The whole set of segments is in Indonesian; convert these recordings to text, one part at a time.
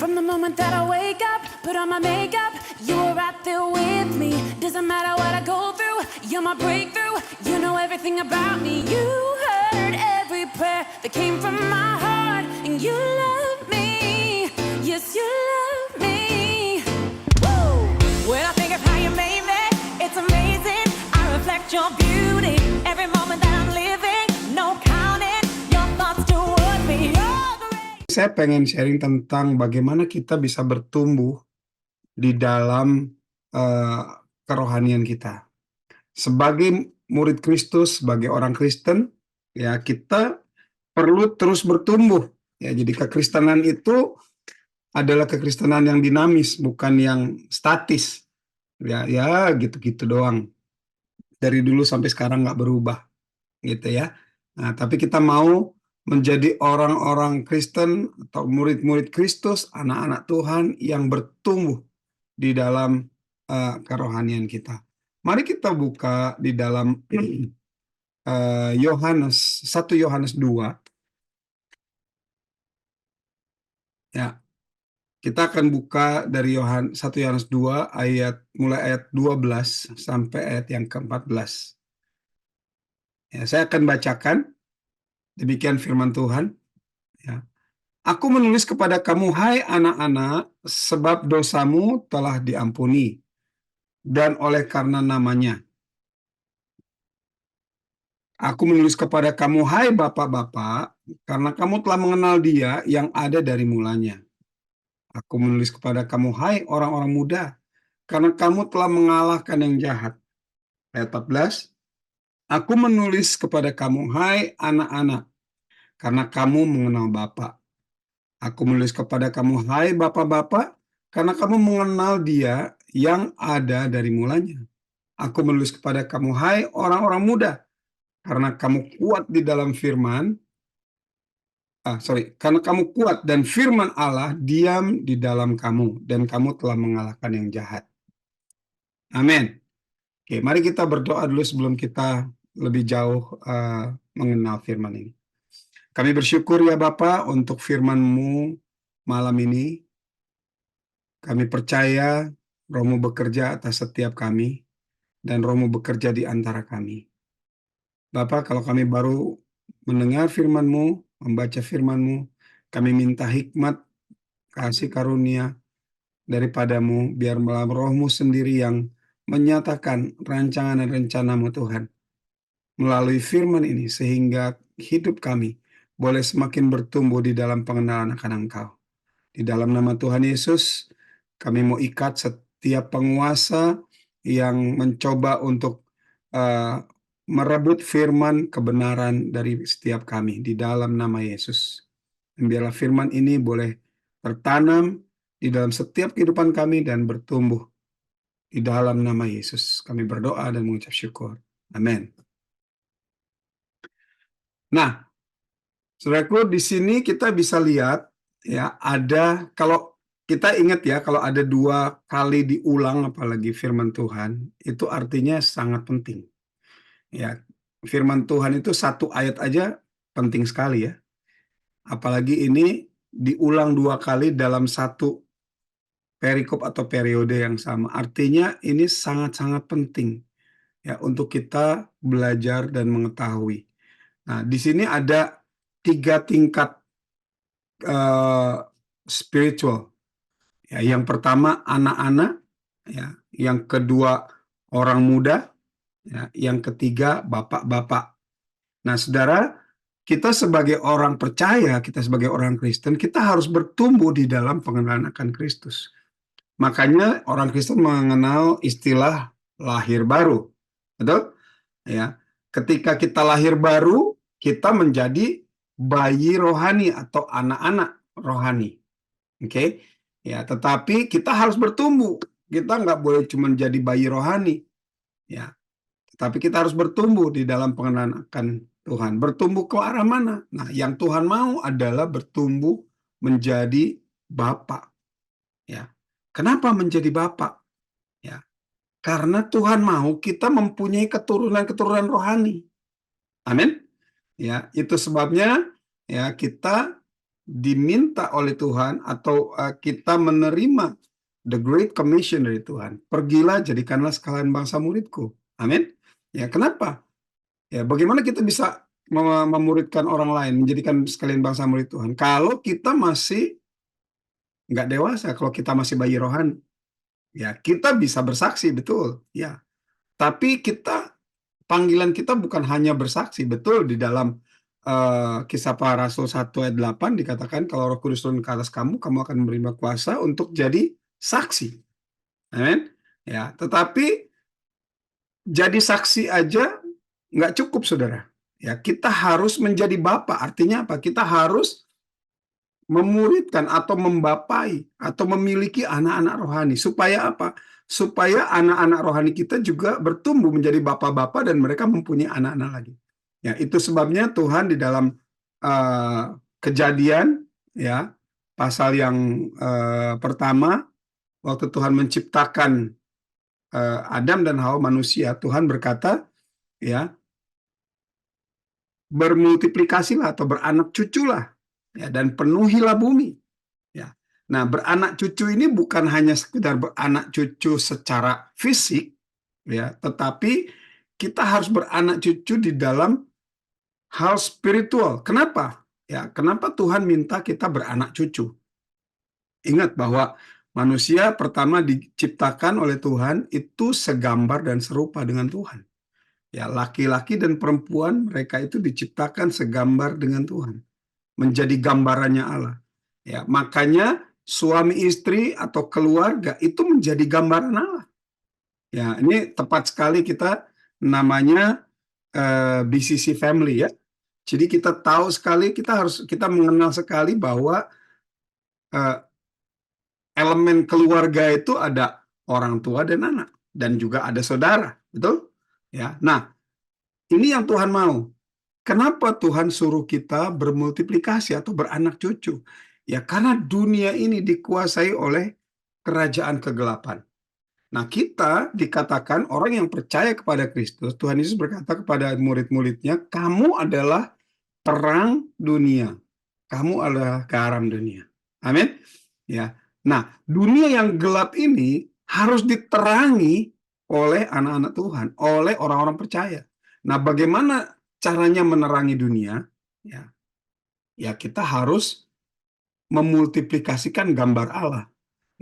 From the moment that I wake up, put on my makeup, you were right there with me. Doesn't matter what I go through, you're my breakthrough. You know everything about me. You heard every prayer that came from my heart, and you love me. Yes, you love me. Woo! When I think of how you made me, it's amazing. I reflect your beauty every moment that I'm living. No counting your thoughts toward me. Saya pengen sharing tentang bagaimana kita bisa bertumbuh di dalam kerohanian kita. Sebagai murid Kristus, sebagai orang Kristen, ya kita perlu terus bertumbuh. Ya, jadi kekristenan itu adalah kekristenan yang dinamis, bukan yang statis. Ya gitu-gitu doang. Dari dulu sampai sekarang nggak berubah, gitu ya. Nah, tapi kita mau menjadi orang-orang Kristen atau murid-murid Kristus, anak-anak Tuhan yang bertumbuh di dalam kerohanian kita. Mari kita buka di dalam Yohanes 1 Yohanes 2. Ya, kita akan buka dari 1 Yohanes 2 mulai ayat 12 sampai ayat yang ke-14. Ya, saya akan bacakan. Demikian firman Tuhan. Ya. Aku menulis kepada kamu, hai anak-anak, sebab dosamu telah diampuni, dan oleh karena namanya. Aku menulis kepada kamu, hai bapak-bapak, karena kamu telah mengenal Dia yang ada dari mulanya. Aku menulis kepada kamu, hai orang-orang muda, karena kamu telah mengalahkan yang jahat. Ayat 14. Aku menulis kepada kamu, hai anak-anak, karena kamu mengenal Bapa. Aku menulis kepada kamu, hai bapak-bapak, karena kamu mengenal Dia yang ada dari mulanya. Aku menulis kepada kamu, hai orang-orang muda, karena kamu kuat di dalam karena kamu kuat dan firman Allah diam di dalam kamu, dan kamu telah mengalahkan yang jahat. Amin. Oke, mari kita berdoa dulu sebelum kita lebih jauh mengenal firman ini. Kami bersyukur ya Bapa untuk firman-Mu malam ini. Kami percaya Roh-Mu bekerja atas setiap kami, dan Roh-Mu bekerja di antara kami. Bapa, kalau kami baru mendengar firman-Mu, membaca firman-Mu, kami minta hikmat, kasih karunia daripada-Mu, biar melalui Roh-Mu sendiri yang menyatakan rancangan dan rencana-Mu Tuhan. Melalui firman ini, sehingga hidup kami boleh semakin bertumbuh di dalam pengenalan akan Engkau. Di dalam nama Tuhan Yesus, kami mau ikat setiap penguasa yang mencoba untuk merebut firman kebenaran dari setiap kami di dalam nama Yesus. Dan biarlah firman ini boleh tertanam di dalam setiap kehidupan kami dan bertumbuh di dalam nama Yesus. Kami berdoa dan mengucap syukur. Amin. Nah, saudaraku, di sini kita bisa lihat ya, kalau kita ingat ya, kalau ada 2 kali diulang apalagi firman Tuhan, itu artinya sangat penting. Ya, firman Tuhan itu 1 ayat aja penting sekali ya. Apalagi ini diulang 2 kali dalam 1 perikop atau periode yang sama. Artinya ini sangat-sangat penting ya untuk kita belajar dan mengetahui. Nah, di sini ada 3 tingkat spiritual. Ya, yang pertama anak-anak, ya, yang kedua orang muda, ya, yang ketiga bapak-bapak. Nah, saudara, kita sebagai orang percaya, kita sebagai orang Kristen, kita harus bertumbuh di dalam pengenalan akan Kristus. Makanya orang Kristen mengenal istilah lahir baru. Betul? Ya. Ketika kita lahir baru, kita menjadi bayi rohani atau anak-anak rohani. Oke? Ya, tetapi kita harus bertumbuh. Kita nggak boleh cuma jadi bayi rohani. Ya. Tetapi kita harus bertumbuh di dalam pengenalan akan Tuhan. Bertumbuh ke arah mana? Nah, yang Tuhan mau adalah bertumbuh menjadi Bapa. Ya. Kenapa menjadi Bapa? Ya. Karena Tuhan mau kita mempunyai keturunan-keturunan rohani. Amin. Ya, itu sebabnya ya kita diminta oleh Tuhan atau kita menerima the Great Commission dari Tuhan. Pergilah, jadikanlah sekalian bangsa muridku. Amin. Ya, kenapa? Ya, bagaimana kita bisa memuridkan orang lain, menjadikan sekalian bangsa murid Tuhan? Kalau kita masih nggak dewasa, kalau kita masih bayi rohani, ya kita bisa bersaksi, betul. Ya, tapi panggilan kita bukan hanya bersaksi, betul di dalam Kisah Para Rasul 1 ayat 8 dikatakan kalau Roh Kudus turun ke atas kamu, kamu akan menerima kuasa untuk jadi saksi. Amin. Ya, tetapi jadi saksi aja nggak cukup, saudara. Ya, kita harus menjadi bapa. Artinya apa? Kita harus memuridkan atau membapai atau memiliki anak-anak rohani. Supaya apa? Supaya anak-anak rohani kita juga bertumbuh menjadi bapak-bapak dan mereka mempunyai anak-anak lagi. Ya, itu sebabnya Tuhan di dalam Kejadian, ya, pasal yang pertama, waktu Tuhan menciptakan Adam dan Hawa manusia, Tuhan berkata, ya, bermultiplikasilah atau beranak cuculah, ya, dan penuhilah bumi. Ya. Nah, beranak cucu ini bukan hanya sekedar beranak cucu secara fisik, ya, tetapi kita harus beranak cucu di dalam hal spiritual. Kenapa? Ya, kenapa Tuhan minta kita beranak cucu? Ingat bahwa manusia pertama diciptakan oleh Tuhan itu segambar dan serupa dengan Tuhan. Ya, laki-laki dan perempuan mereka itu diciptakan segambar dengan Tuhan, menjadi gambarannya Allah. Ya, makanya suami istri atau keluarga itu menjadi gambaran Allah. Ya, ini tepat sekali kita namanya BCC family, ya. Jadi kita tahu sekali, kita mengenal sekali bahwa elemen keluarga itu ada orang tua dan anak, dan juga ada saudara, betul? Ya, nah ini yang Tuhan mau. Kenapa Tuhan suruh kita bermultiplikasi atau beranak cucu? Ya karena dunia ini dikuasai oleh kerajaan kegelapan. Nah, kita dikatakan orang yang percaya kepada Kristus, Tuhan Yesus berkata kepada murid-muridnya, kamu adalah terang dunia. Kamu adalah garam dunia. Amin. Ya. Nah, dunia yang gelap ini harus diterangi oleh anak-anak Tuhan, oleh orang-orang percaya. Nah, bagaimana caranya menerangi dunia? Ya, ya kita harus memultiplikasikan gambar Allah.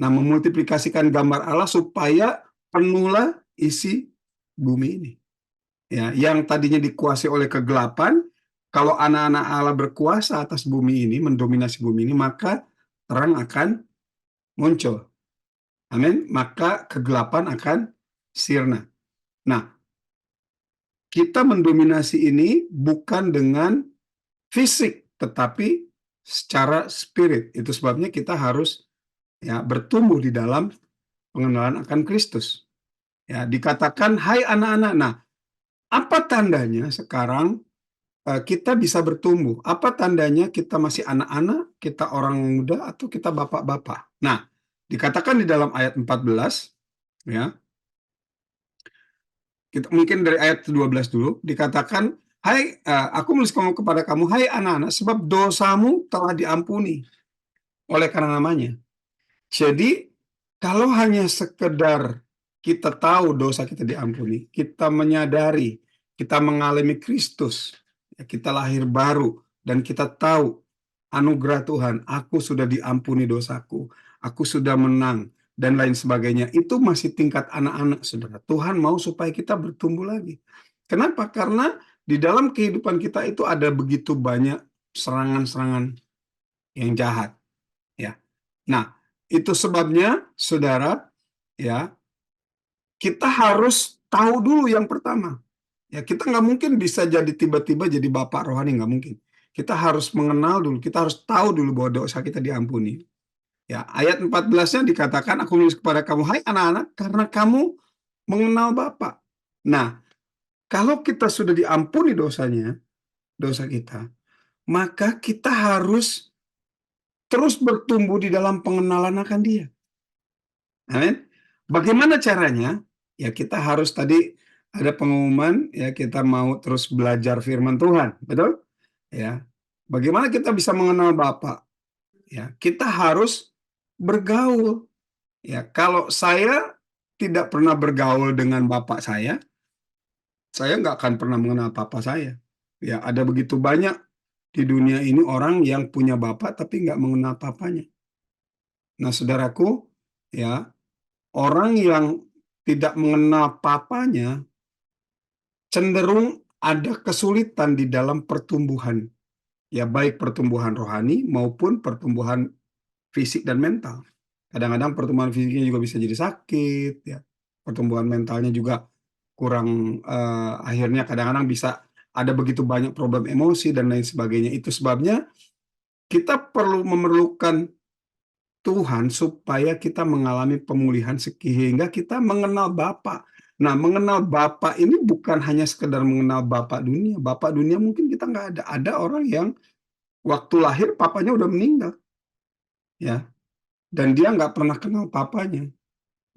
Nah, memultiplikasikan gambar Allah supaya penuhlah isi bumi ini. Ya, yang tadinya dikuasai oleh kegelapan, kalau anak-anak Allah berkuasa atas bumi ini, mendominasi bumi ini, maka terang akan muncul. Amin. Maka kegelapan akan sirna. Nah, kita mendominasi ini bukan dengan fisik, tetapi secara spirit. Itu sebabnya kita harus, ya, bertumbuh di dalam pengenalan akan Kristus. Ya, dikatakan, hai anak-anak. Nah, apa tandanya sekarang kita bisa bertumbuh? Apa tandanya kita masih anak-anak, kita orang muda, atau kita bapak-bapak? Nah, dikatakan di dalam ayat 14, ya, kita mungkin dari ayat 12 dulu, dikatakan, hai, aku menulis kepada kamu, hai anak-anak, sebab dosamu telah diampuni oleh karena namanya. Jadi, kalau hanya sekedar kita tahu dosa kita diampuni, kita menyadari, kita mengalami Kristus, ya, kita lahir baru, dan kita tahu anugerah Tuhan, aku sudah diampuni dosaku, aku sudah menang, dan lain sebagainya. Itu masih tingkat anak-anak, saudara. Tuhan mau supaya kita bertumbuh lagi. Kenapa? Karena di dalam kehidupan kita itu ada begitu banyak serangan-serangan yang jahat. Ya. Nah, itu sebabnya, saudara, ya, kita harus tahu dulu yang pertama. Ya, kita nggak mungkin bisa jadi tiba-tiba jadi bapak rohani, nggak mungkin. Kita harus mengenal dulu, kita harus tahu dulu bahwa dosa kita diampuni. Ya, ayat 14-nya dikatakan, aku menulis kepada kamu, hai anak-anak, karena kamu mengenal Bapa. Nah, kalau kita sudah diampuni dosanya, dosa kita, maka kita harus terus bertumbuh di dalam pengenalan akan Dia. Amin. Bagaimana caranya? Ya, kita harus tadi ada pengumuman, ya, kita mau terus belajar firman Tuhan, betul? Ya. Bagaimana kita bisa mengenal Bapa? Ya, kita harus bergaul. Ya, kalau saya tidak pernah bergaul dengan bapak saya nggak akan pernah mengenal papa saya. Ya, ada begitu banyak di dunia ini orang yang punya bapak tapi nggak mengenal papanya. Nah, saudaraku, ya, orang yang tidak mengenal papanya cenderung ada kesulitan di dalam pertumbuhan. Ya, baik pertumbuhan rohani maupun pertumbuhan fisik dan mental. Kadang-kadang pertumbuhan fisiknya juga bisa jadi sakit, ya. Pertumbuhan mentalnya juga kurang, akhirnya kadang-kadang bisa ada begitu banyak problem emosi dan lain sebagainya. Itu sebabnya kita memerlukan Tuhan supaya kita mengalami pemulihan sehingga kita mengenal Bapa. Nah, mengenal Bapa ini bukan hanya sekedar mengenal Bapa dunia. Bapa dunia mungkin kita nggak ada. Ada orang yang waktu lahir papanya udah meninggal, ya, dan dia nggak pernah kenal papanya.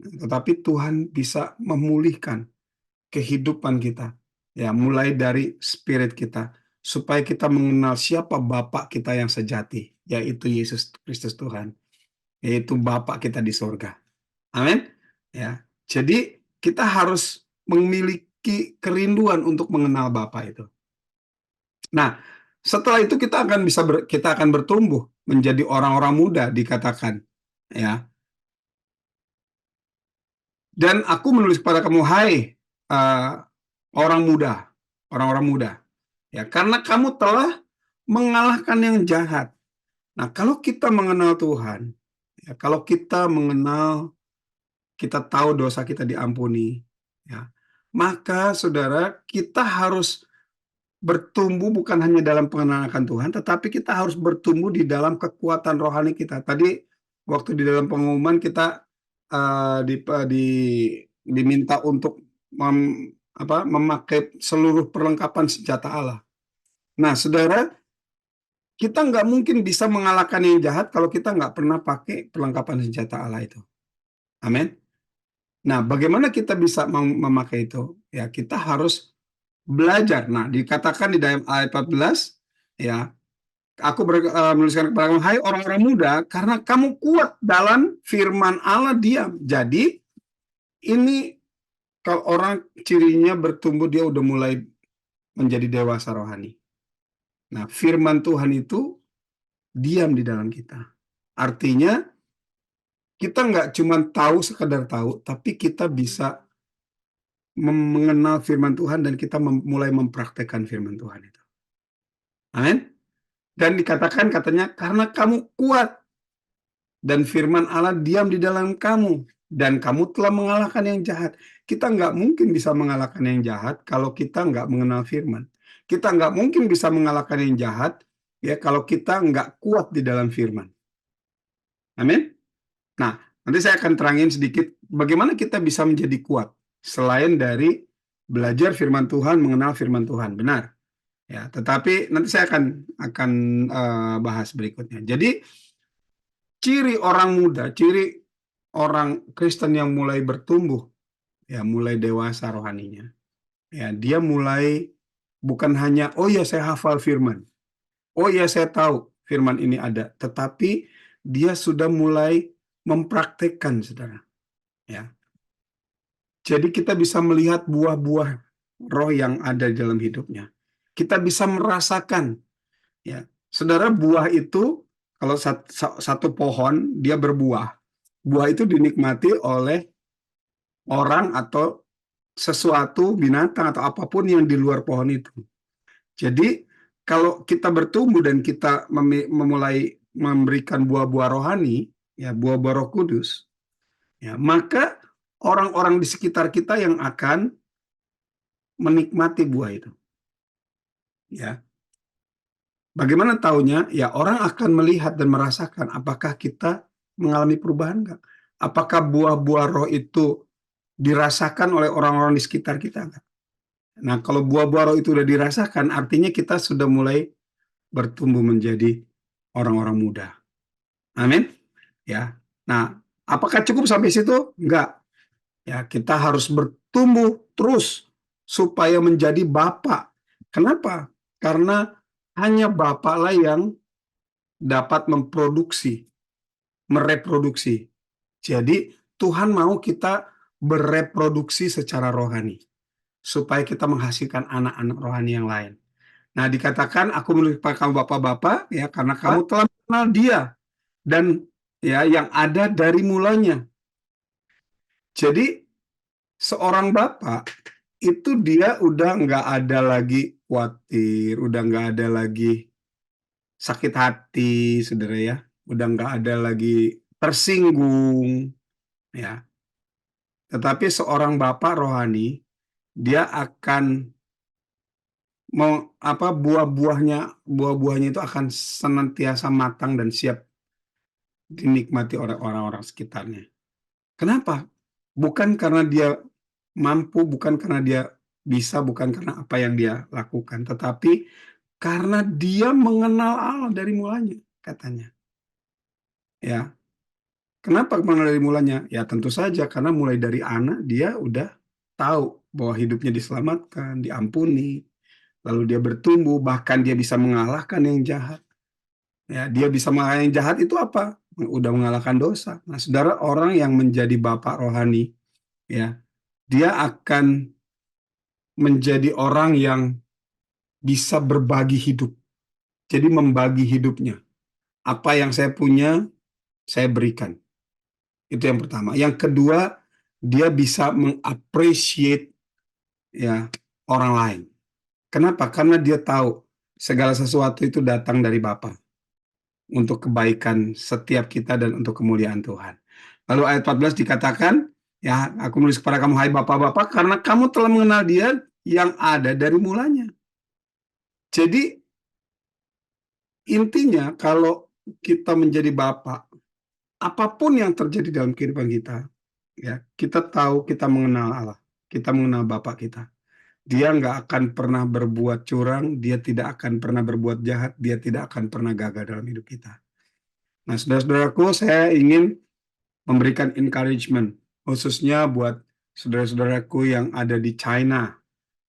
Tetapi Tuhan bisa memulihkan kehidupan kita, ya, mulai dari spirit kita, supaya kita mengenal siapa Bapa kita yang sejati, yaitu Yesus Kristus Tuhan, yaitu Bapa kita di sorga. Amin. Ya, jadi kita harus memiliki kerinduan untuk mengenal Bapa itu. Nah, setelah itu kita akan bertumbuh menjadi orang-orang muda dikatakan, ya. Dan aku menulis kepada kamu, hai orang muda, orang-orang muda, ya, karena kamu telah mengalahkan yang jahat. Nah, kalau kita mengenal Tuhan, ya, kalau kita mengenal, kita tahu dosa kita diampuni, ya, maka saudara, kita harus bertumbuh bukan hanya dalam pengenalan akan Tuhan, tetapi kita harus bertumbuh di dalam kekuatan rohani kita. Tadi waktu di dalam pengumuman kita diminta untuk memakai seluruh perlengkapan senjata Allah. Nah, saudara, kita nggak mungkin bisa mengalahkan yang jahat kalau kita nggak pernah pakai perlengkapan senjata Allah itu. Amin. Nah, bagaimana kita bisa memakai itu? Ya, kita harus belajar. Nah, dikatakan di dalam ayat 14, ya, aku menuliskan kepada kamu, hai orang-orang muda, karena kamu kuat dalam firman Allah diam. Jadi, ini kalau orang cirinya bertumbuh, dia udah mulai menjadi dewasa rohani. Nah, firman Tuhan itu diam di dalam kita. Artinya, kita nggak cuma tahu, sekedar tahu, tapi kita bisa mengenal firman Tuhan dan kita mulai mempraktekkan firman Tuhan itu. Amin. Dan dikatakan katanya, karena kamu kuat dan firman Allah diam di dalam kamu dan kamu telah mengalahkan yang jahat. Kita nggak mungkin bisa mengalahkan yang jahat kalau kita nggak mengenal firman. Kita nggak mungkin bisa mengalahkan yang jahat ya kalau kita nggak kuat di dalam firman. Amin. Nah, nanti saya akan terangin sedikit bagaimana kita bisa menjadi kuat selain dari belajar firman Tuhan, mengenal firman Tuhan. Benar. Ya, tetapi nanti saya akan bahas berikutnya. Jadi ciri orang muda, ciri orang Kristen yang mulai bertumbuh, ya, mulai dewasa rohaninya. Ya, dia mulai bukan hanya oh ya saya hafal firman. Oh ya saya tahu firman ini ada, tetapi dia sudah mulai mempraktekkan, Saudara. Ya. Jadi kita bisa melihat buah-buah roh yang ada di dalam hidupnya. Kita bisa merasakan, ya. Saudara, buah itu kalau satu pohon dia berbuah. Buah itu dinikmati oleh orang atau sesuatu, binatang atau apapun yang di luar pohon itu. Jadi kalau kita bertumbuh dan kita memulai memberikan buah-buah rohani, ya, buah-buah Roh Kudus, ya, maka orang-orang di sekitar kita yang akan menikmati buah itu. Ya. Bagaimana taunya? Ya, orang akan melihat dan merasakan apakah kita mengalami perubahan enggak? Apakah buah-buah roh itu dirasakan oleh orang-orang di sekitar kita enggak? Nah, kalau buah-buah roh itu sudah dirasakan, artinya kita sudah mulai bertumbuh menjadi orang-orang muda. Amin. Ya. Nah, apakah cukup sampai situ? Enggak. Ya, kita harus bertumbuh terus supaya menjadi bapak. Kenapa? Karena hanya Bapa lah yang dapat mereproduksi. Jadi Tuhan mau kita bereproduksi secara rohani, supaya kita menghasilkan anak-anak rohani yang lain. Nah, dikatakan aku menulis kepada kamu bapak-bapak, ya, karena kamu telah mengenal Dia dan ya yang ada dari mulanya. Jadi seorang bapak itu dia udah nggak ada lagi khawatir, udah nggak ada lagi sakit hati, saudara ya, udah nggak ada lagi tersinggung, ya. Tetapi seorang bapak rohani dia akan buah-buahnya itu akan senantiasa matang dan siap dinikmati oleh orang-orang sekitarnya. Kenapa? Bukan karena dia mampu, bukan karena dia bisa, bukan karena apa yang dia lakukan, tetapi karena dia mengenal Allah dari mulanya, katanya. Ya, kenapa mengenal dari mulanya? Ya tentu saja karena mulai dari anak dia udah tahu bahwa hidupnya diselamatkan, diampuni, lalu dia bertumbuh, bahkan dia bisa mengalahkan yang jahat. Ya, dia bisa mengalahkan yang jahat itu apa? Udah mengalahkan dosa. Nah, saudara, orang yang menjadi bapak rohani, ya, dia akan menjadi orang yang bisa berbagi hidup. Jadi membagi hidupnya. Apa yang saya punya, saya berikan. Itu yang pertama. Yang kedua, dia bisa mengapresiasi ya orang lain. Kenapa? Karena dia tahu segala sesuatu itu datang dari Bapa untuk kebaikan setiap kita dan untuk kemuliaan Tuhan. Lalu ayat 14 dikatakan, ya, aku menulis kepada kamu hai bapak-bapak karena kamu telah mengenal Dia yang ada dari mulanya. Jadi intinya kalau kita menjadi bapak, apapun yang terjadi dalam kehidupan kita, ya, kita tahu kita mengenal Allah, kita mengenal Bapa kita. Dia nggak akan pernah berbuat curang, dia tidak akan pernah berbuat jahat, dia tidak akan pernah gagal dalam hidup kita. Nah, saudara-saudaraku, saya ingin memberikan encouragement, khususnya buat saudara-saudaraku yang ada di China.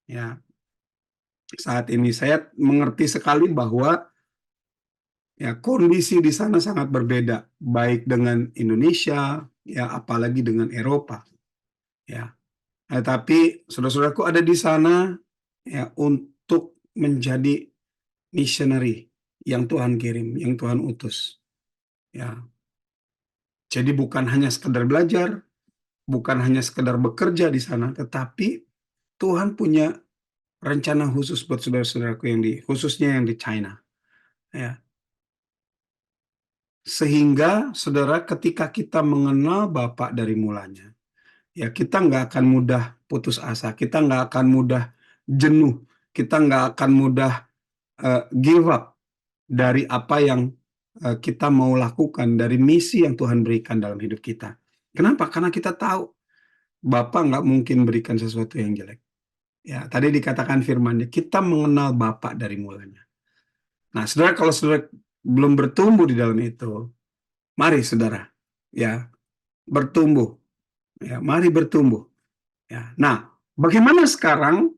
Ya, saat ini saya mengerti sekali bahwa ya kondisi di sana sangat berbeda, baik dengan Indonesia, ya apalagi dengan Eropa. Ya, tapi saudara-saudaraku ada di sana ya untuk menjadi missionary yang Tuhan kirim, yang Tuhan utus. Ya. Jadi bukan hanya sekedar belajar, bukan hanya sekedar bekerja di sana, tetapi Tuhan punya rencana khusus buat saudara-saudaraku khususnya yang di China. Ya. Sehingga saudara ketika kita mengenal Bapak dari mulanya, ya kita nggak akan mudah putus asa, kita nggak akan mudah jenuh, kita nggak akan mudah give up dari apa yang kita mau lakukan, dari misi yang Tuhan berikan dalam hidup kita. Kenapa? Karena kita tahu Bapak nggak mungkin berikan sesuatu yang jelek. Ya, tadi dikatakan firman-Nya, kita mengenal Bapak dari mulanya. Nah, saudara, kalau saudara belum bertumbuh di dalam itu, mari saudara, ya, bertumbuh. Ya, mari bertumbuh. Ya. Nah, bagaimana sekarang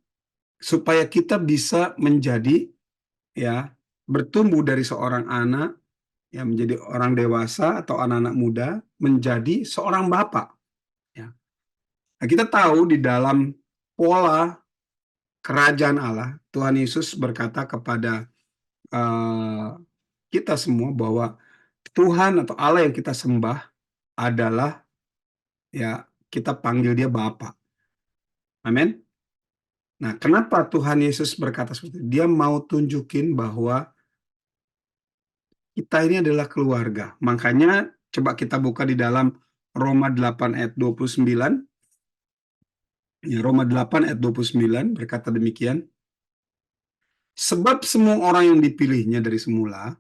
supaya kita bisa menjadi ya bertumbuh dari seorang anak ya menjadi orang dewasa atau anak-anak muda menjadi seorang bapak. Ya. Nah, kita tahu di dalam pola kerajaan Allah, Tuhan Yesus berkata kepada kita semua bahwa Tuhan atau Allah yang kita sembah adalah ya kita panggil Dia Bapa. Amin. Nah, kenapa Tuhan Yesus berkata seperti itu? Dia mau tunjukin bahwa kita ini adalah keluarga. Makanya coba kita buka di dalam Roma 8 ayat 29. Ya, Roma 8 ayat 29 berkata demikian. Sebab semua orang yang dipilihnya dari semula,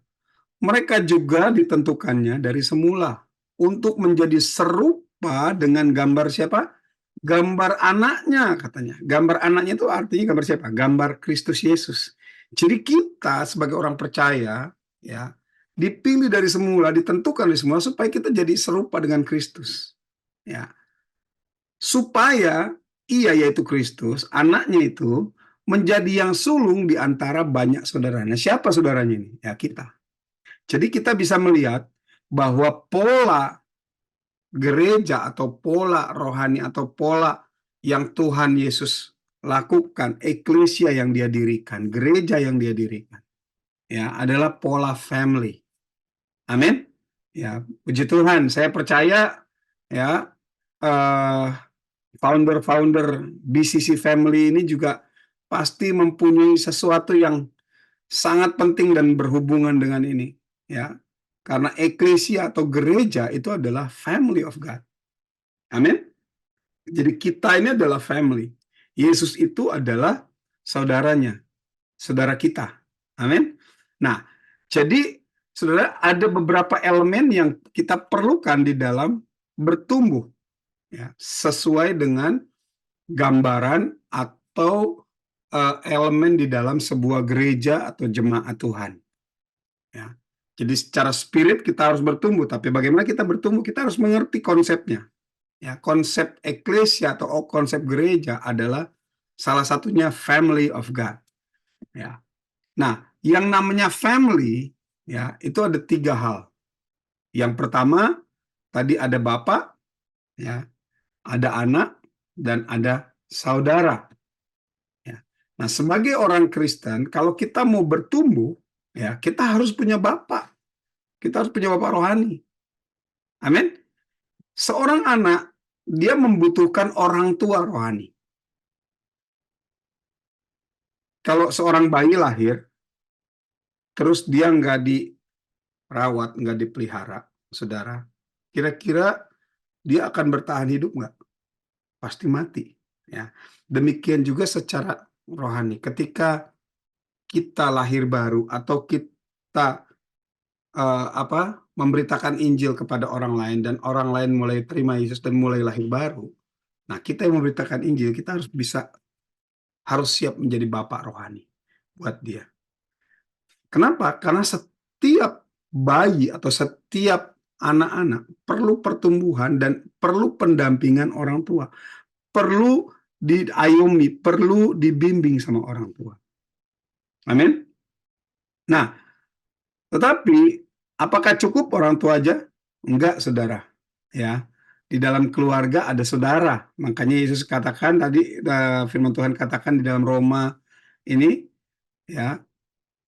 mereka juga ditentukannya dari semula untuk menjadi serupa dengan gambar siapa? Gambar anaknya katanya. Gambar anaknya itu artinya gambar siapa? Gambar Kristus Yesus. Jadi kita sebagai orang percaya ya dipilih dari semula, ditentukan dari semula supaya kita jadi serupa dengan Kristus. Ya. Supaya ia yaitu Kristus, anaknya itu menjadi yang sulung di antara banyak saudaranya. Siapa saudaranya ini? Ya kita. Jadi kita bisa melihat bahwa pola gereja atau pola rohani atau pola yang Tuhan Yesus lakukan, eklesia yang dia dirikan, gereja yang dia dirikan, ya, adalah pola family. Amin. Ya, puji Tuhan, saya percaya ya founder-founder BCC Family ini juga pasti mempunyai sesuatu yang sangat penting dan berhubungan dengan ini, ya. Karena eklesia atau gereja itu adalah family of God. Amin. Jadi kita ini adalah family. Yesus itu adalah saudaranya, saudara kita. Amin. Nah, jadi saudara, ada beberapa elemen yang kita perlukan di dalam bertumbuh, ya, sesuai dengan gambaran atau elemen di dalam sebuah gereja atau jemaat Tuhan. Ya. Jadi secara spirit kita harus bertumbuh, tapi bagaimana kita bertumbuh? Kita harus mengerti konsepnya. Ya, konsep eklesia atau konsep gereja adalah salah satunya family of God. Ya. Nah, yang namanya family, ya, itu ada 3 hal. Yang pertama, tadi ada bapak, ya, ada anak, dan ada saudara. Ya. Nah, sebagai orang Kristen, kalau kita mau bertumbuh, ya, kita harus punya bapak. Kita harus punya bapak rohani. Amin. Seorang anak, dia membutuhkan orang tua rohani. Kalau seorang bayi lahir, terus dia nggak dirawat, nggak dipelihara, saudara, kira-kira dia akan bertahan hidup nggak? Pasti mati. Ya. Demikian juga secara rohani. Ketika kita lahir baru atau kita memberitakan Injil kepada orang lain dan orang lain mulai terima Yesus dan mulai lahir baru. Nah, kita yang memberitakan Injil, kita harus siap menjadi bapak rohani buat dia. Kenapa? Karena setiap bayi atau setiap anak-anak perlu pertumbuhan dan perlu pendampingan orang tua. Perlu diayomi, perlu dibimbing sama orang tua. Amin. Nah, tetapi apakah cukup orang tua aja? Enggak, saudara. Ya, di dalam keluarga ada saudara. Makanya Yesus katakan tadi, firman Tuhan katakan di dalam Roma ini, ya,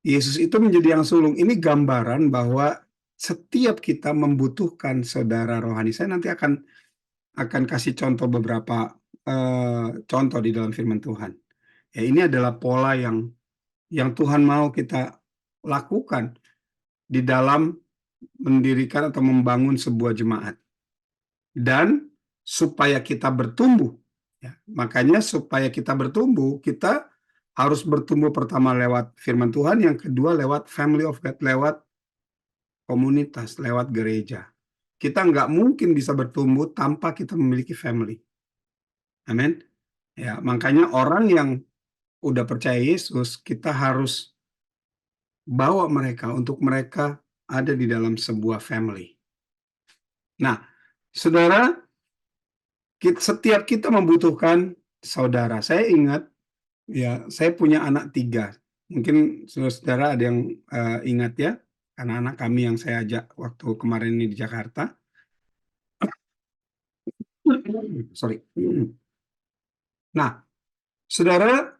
Yesus itu menjadi yang sulung. Ini gambaran bahwa setiap kita membutuhkan saudara rohani. Saya nanti akan kasih contoh beberapa contoh di dalam firman Tuhan. Ya, ini adalah pola yang Tuhan mau kita lakukan di dalam mendirikan atau membangun sebuah jemaat. Dan supaya kita bertumbuh, ya, makanya supaya kita bertumbuh, kita harus bertumbuh pertama lewat firman Tuhan, yang kedua lewat family of God, lewat komunitas, lewat gereja. Kita nggak mungkin bisa bertumbuh tanpa kita memiliki family. Amin. Ya, makanya orang yang udah percaya Yesus, kita harus bawa mereka untuk mereka ada di dalam sebuah family. Nah, saudara, setiap kita membutuhkan saudara. Saya ingat, ya, saya punya anak 3. Mungkin saudara ada yang ingat, ya, anak-anak kami yang saya ajak waktu kemarin ini di Jakarta. Sorry. Nah, saudara,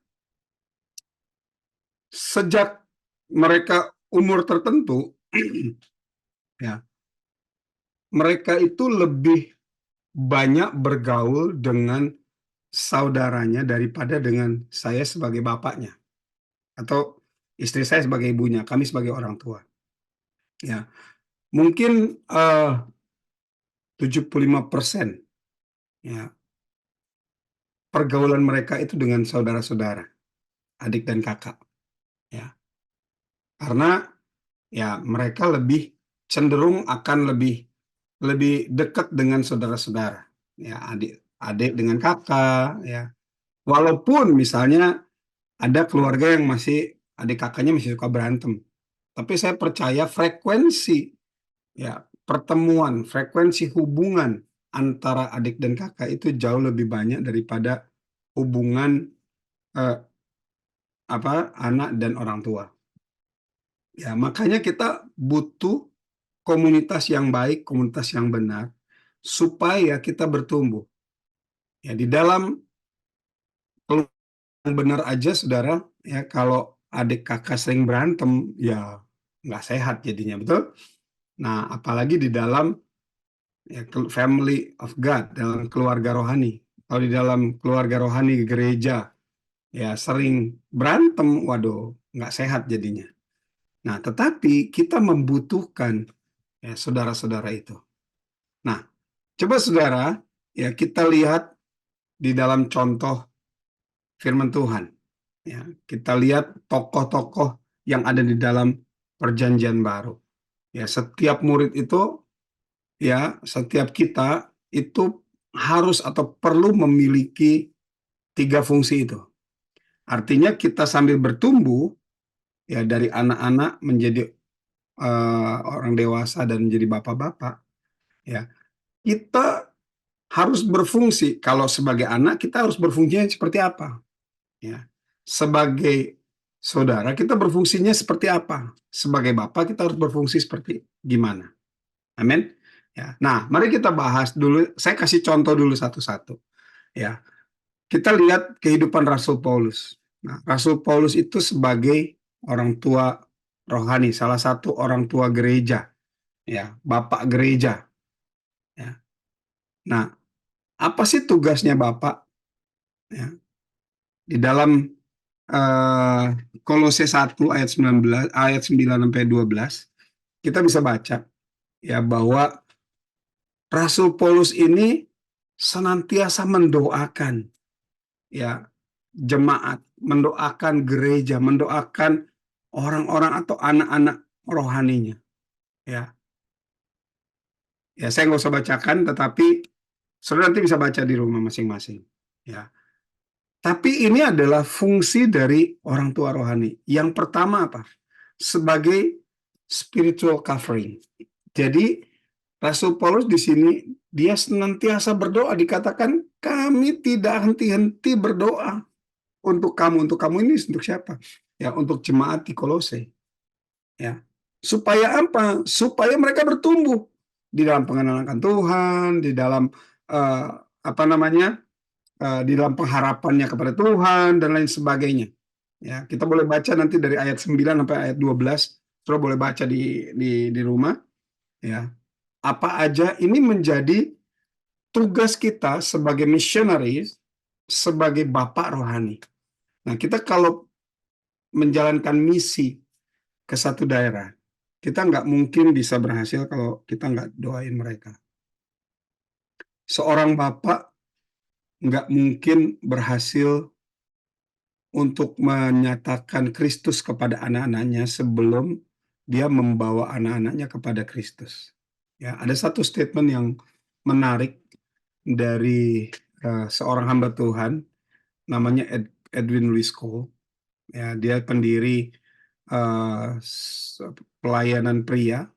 sejak mereka umur tertentu, ya, mereka itu lebih banyak bergaul dengan saudaranya daripada dengan saya sebagai bapaknya, atau istri saya sebagai ibunya, kami sebagai orang tua. Ya, mungkin 75%, ya, pergaulan mereka itu dengan saudara-saudara, adik dan kakak. Ya, karena ya mereka lebih cenderung akan lebih dekat dengan saudara-saudara, ya, adik dengan kakak, ya. Walaupun misalnya ada keluarga yang masih adik kakaknya masih suka berantem, tapi saya percaya frekuensi, ya, pertemuan, frekuensi hubungan antara adik dan kakak itu jauh lebih banyak daripada hubungan anak dan orang tua. Ya, makanya kita butuh komunitas yang baik, komunitas yang benar, supaya kita bertumbuh. Ya, di dalam yang benar aja, saudara, ya kalau adik kakak sering berantem, ya nggak sehat jadinya, betul? Nah, apalagi di dalam ya, family of God, dalam keluarga rohani. Kalau di dalam keluarga rohani gereja, ya sering berantem, waduh, nggak sehat jadinya. Nah, tetapi kita membutuhkan ya saudara-saudara itu. Nah, coba saudara, ya kita lihat di dalam contoh firman Tuhan. Ya, kita lihat tokoh-tokoh yang ada di dalam perjanjian baru. Ya, setiap murid itu, ya, setiap kita itu harus atau perlu memiliki tiga fungsi itu. Artinya kita sambil bertumbuh, ya dari anak-anak menjadi orang dewasa dan menjadi bapak-bapak, ya kita harus berfungsi. Kalau sebagai anak kita harus berfungsinya seperti apa? Ya, sebagai saudara kita berfungsinya seperti apa? Sebagai bapak kita harus berfungsi seperti gimana? Amin. Ya. Nah, mari kita bahas dulu. Saya kasih contoh dulu satu-satu. Ya, kita lihat kehidupan Rasul Paulus. Nah, Rasul Paulus itu sebagai orang tua rohani, salah satu orang tua gereja, ya, bapak gereja. Ya. Nah, apa sih tugasnya bapak? Ya, di dalam eh, Kolose 1 ayat 19 ayat 9 sampai 12 kita bisa baca ya bahwa Rasul Paulus ini senantiasa mendoakan ya jemaat, mendoakan gereja, mendoakan orang-orang atau anak-anak rohaninya. Ya, ya saya nggak usah bacakan, tetapi saudara nanti bisa baca di rumah masing-masing. Ya, tapi ini adalah fungsi dari orang tua rohani. Yang pertama apa? Sebagai spiritual covering. Jadi Rasul Paulus di sini dia senantiasa berdoa, dikatakan kami tidak henti-henti berdoa untuk kamu. Untuk kamu ini untuk siapa? Ya, untuk jemaat di Kolose. Ya. Supaya apa? Supaya mereka bertumbuh di dalam pengenalan akan Tuhan, di dalam eh, apa namanya? Di dalam pengharapannya kepada Tuhan dan lain sebagainya. Ya, kita boleh baca nanti dari ayat 9 sampai ayat 12. Saudara boleh baca di rumah. Ya, apa aja ini menjadi tugas kita sebagai missionaries, sebagai bapak rohani. Nah, kita kalau menjalankan misi ke satu daerah, kita nggak mungkin bisa berhasil kalau kita nggak doain mereka. Seorang bapak nggak mungkin berhasil untuk menyatakan Kristus kepada anak-anaknya sebelum dia membawa anak-anaknya kepada Kristus. Ya, ada satu statement yang menarik dari seorang hamba Tuhan, namanya Edwin Louis Cole. Ya, dia pendiri uh, pelayanan pria,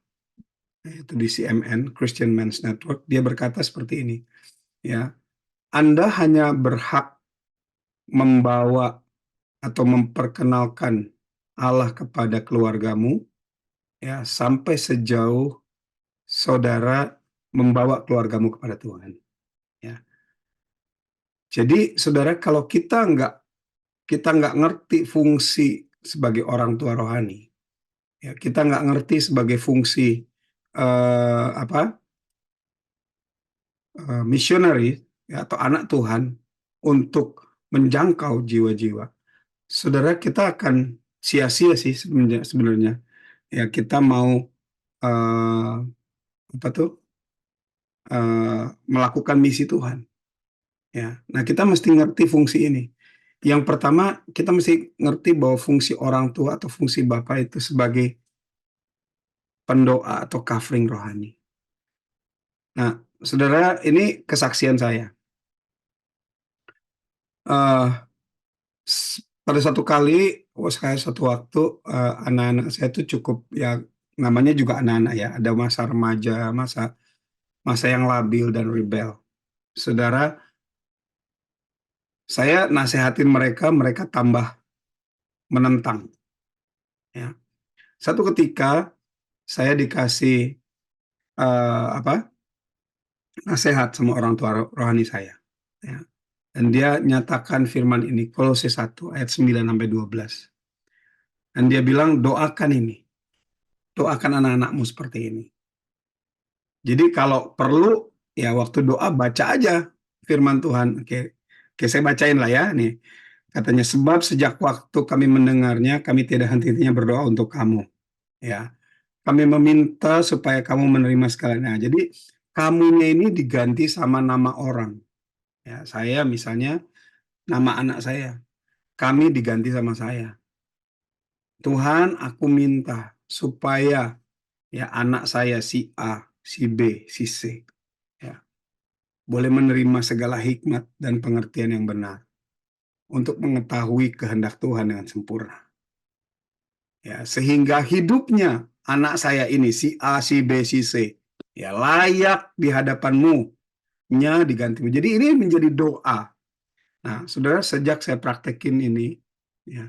yaitu di CMN, Christian Men's Network. Dia berkata seperti ini, ya, Anda hanya berhak membawa atau memperkenalkan Allah kepada keluargamu, ya, sampai sejauh saudara membawa keluargamu kepada Tuhan. Ya. Jadi, saudara, kalau kita nggak ngerti fungsi sebagai orang tua rohani, ya, kita nggak ngerti sebagai fungsi apa missionary ya, atau anak Tuhan untuk menjangkau jiwa-jiwa, saudara, kita akan sia-sia sih sebenarnya. Ya, kita mau apa tuh melakukan misi Tuhan. Ya, nah kita mesti ngerti fungsi ini. Yang pertama, kita mesti ngerti bahwa fungsi orang tua atau fungsi bapak itu sebagai pendoa atau covering rohani. Nah, saudara, ini kesaksian saya. Pada satu kali, saya satu waktu anak-anak saya itu cukup ya namanya juga anak-anak ya, ada masa remaja, masa yang labil dan rebel. Saudara, saya nasehatin mereka, mereka tambah menentang. Ya. Satu ketika saya dikasih nasihat sama orang tua rohani saya. Ya. Dan dia nyatakan firman ini, Kolose 1 ayat 9 sampai 12. Dan dia bilang, doakan ini. Doakan anak-anakmu seperti ini. Jadi kalau perlu, ya waktu doa baca aja firman Tuhan. Oke, saya bacain lah ya. Nih, katanya, sebab sejak waktu kami mendengarnya, kami tidak henti-hentinya berdoa untuk kamu. Ya, kami meminta supaya kamu menerima sekalian. Nah, jadi kamunya ini diganti sama nama orang. Ya, saya misalnya nama anak saya. Kami diganti sama saya. Tuhan, aku minta supaya ya anak saya si A, si B, si C ya boleh menerima segala hikmat dan pengertian yang benar untuk mengetahui kehendak Tuhan dengan sempurna. Ya, sehingga hidupnya anak saya ini si A, si B, si C ya layak di hadapanmu nya diganti. Jadi ini menjadi doa. Nah, saudara, sejak saya praktekin ini ya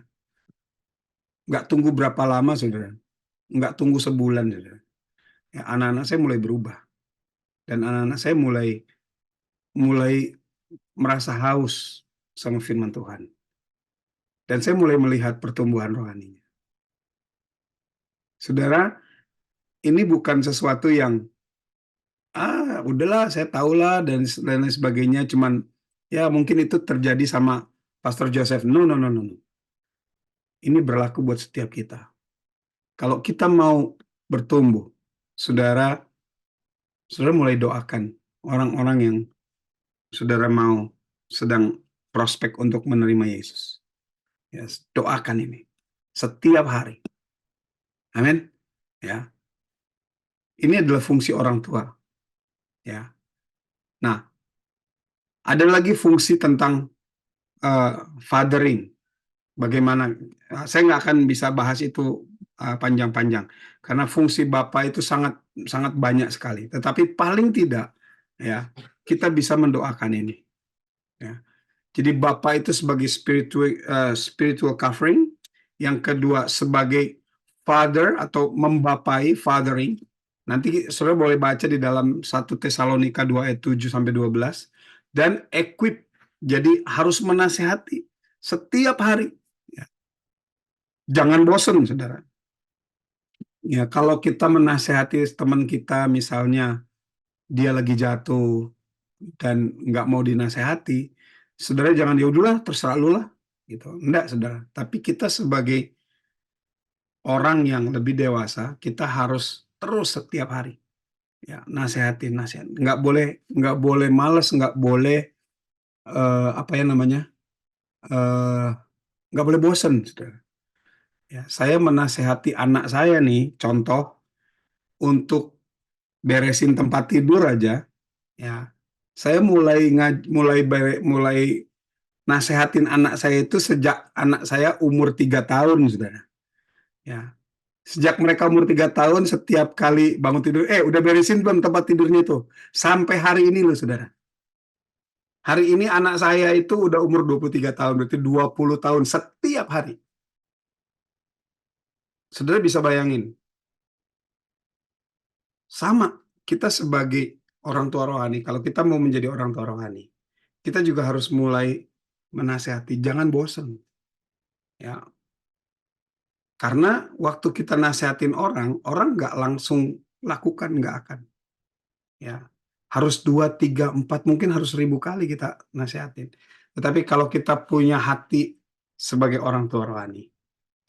nggak tunggu berapa lama, saudara. Nggak tunggu sebulan, saudara. Ya, anak-anak saya mulai berubah. Dan anak-anak saya mulai merasa haus sama firman Tuhan. Dan saya mulai melihat pertumbuhan rohaninya. Saudara, ini bukan sesuatu yang, udahlah saya tahulah dan lain sebagainya, cuman ya mungkin itu terjadi sama Pastor Joseph. No. Ini berlaku buat setiap kita. Kalau kita mau bertumbuh, saudara mulai doakan orang-orang yang saudara mau sedang prospek untuk menerima Yesus. Yes, doakan ini setiap hari. Amin. Ya. Ini adalah fungsi orang tua. Ya. Nah, ada lagi fungsi tentang fathering. Bagaimana? Saya nggak akan bisa bahas itu panjang-panjang karena fungsi Bapak itu sangat sangat banyak sekali. Tetapi paling tidak, ya kita bisa mendoakan ini. Ya. Jadi Bapak itu sebagai spiritual covering, yang kedua sebagai father atau membapai, fathering. Nanti saudara boleh baca di dalam 1 Tesalonika 2 ayat 7 sampai 12. Dan equip, jadi harus menasehati setiap hari. Ya. Jangan bosan, saudara. Ya, kalau kita menasehati teman kita, misalnya dia lagi jatuh dan nggak mau dinasehati, saudara jangan, ya udahlah terserah lu lah gitu. Enggak, saudara. Tapi kita sebagai orang yang lebih dewasa, kita harus terus setiap hari ya nasehatin. Nggak boleh males, nggak boleh nggak boleh bosen, saudara. Ya, saya menasehati anak saya nih, contoh untuk beresin tempat tidur aja, ya saya mulai nasehatin anak saya itu sejak anak saya umur 3 tahun, saudara. Ya, sejak mereka umur 3 tahun, setiap kali bangun tidur, udah beresin belum tempat tidurnya itu? Sampai hari ini loh, saudara. Hari ini anak saya itu udah umur 23 tahun, berarti 20 tahun setiap hari. Saudara bisa bayangin. Sama, kita sebagai orang tua rohani, kalau kita mau menjadi orang tua rohani, kita juga harus mulai menasehati, jangan bosan. Ya, karena waktu kita nasehatin orang nggak langsung lakukan, nggak akan. Ya, harus 2, 3, 4, mungkin harus 1000 kali kita nasehatin. Tetapi kalau kita punya hati sebagai orang tua rohani,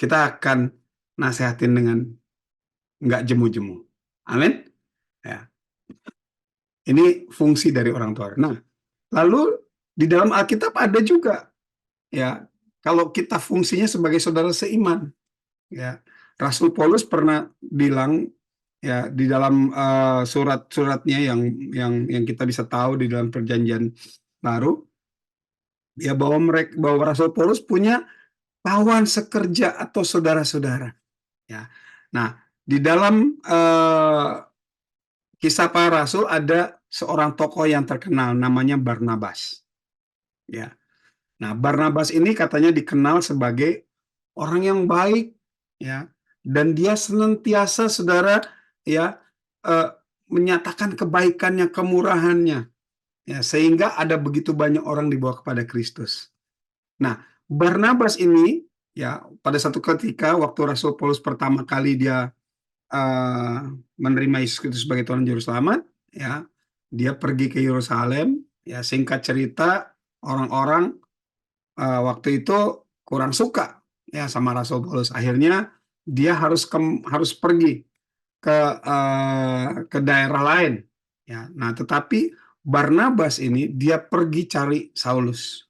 kita akan nasehatin dengan nggak jemu-jemu. Amin. Ya. Ini fungsi dari orang tua. Nah, lalu di dalam Alkitab ada juga, ya, kalau kita fungsinya sebagai saudara seiman. Ya, Rasul Paulus pernah bilang ya di dalam surat-suratnya yang kita bisa tahu di dalam Perjanjian Baru, ya bahwa Rasul Paulus punya kawan sekerja atau saudara-saudara. Ya, nah di dalam Kisah Para Rasul ada seorang tokoh yang terkenal namanya Barnabas. Ya, nah Barnabas ini katanya dikenal sebagai orang yang baik, ya, dan dia senantiasa saudara ya menyatakan kebaikannya, kemurahannya, ya, sehingga ada begitu banyak orang dibawa kepada Kristus. Nah, Barnabas ini ya pada satu ketika waktu Rasul Paulus pertama kali dia menerima Yesus Kristus sebagai Tuhan Juru Selamat, ya, dia pergi ke Yerusalem, ya, singkat cerita orang-orang waktu itu kurang suka ya sama Rasul Paulus. Akhirnya dia harus pergi ke daerah lain, ya. Nah, tetapi Barnabas ini dia pergi cari Saulus,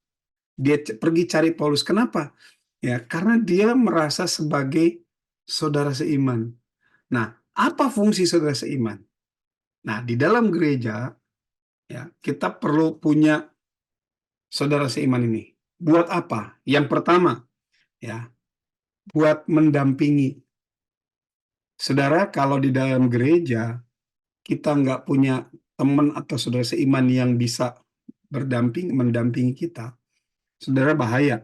dia pergi cari Paulus. Kenapa? Ya, karena dia merasa sebagai saudara seiman. Nah, apa fungsi saudara seiman? Nah, di dalam gereja ya kita perlu punya saudara seiman ini. Buat apa? Yang pertama ya, buat mendampingi. Saudara, kalau di dalam gereja kita nggak punya teman atau saudara seiman yang bisa mendampingi kita, saudara, bahaya.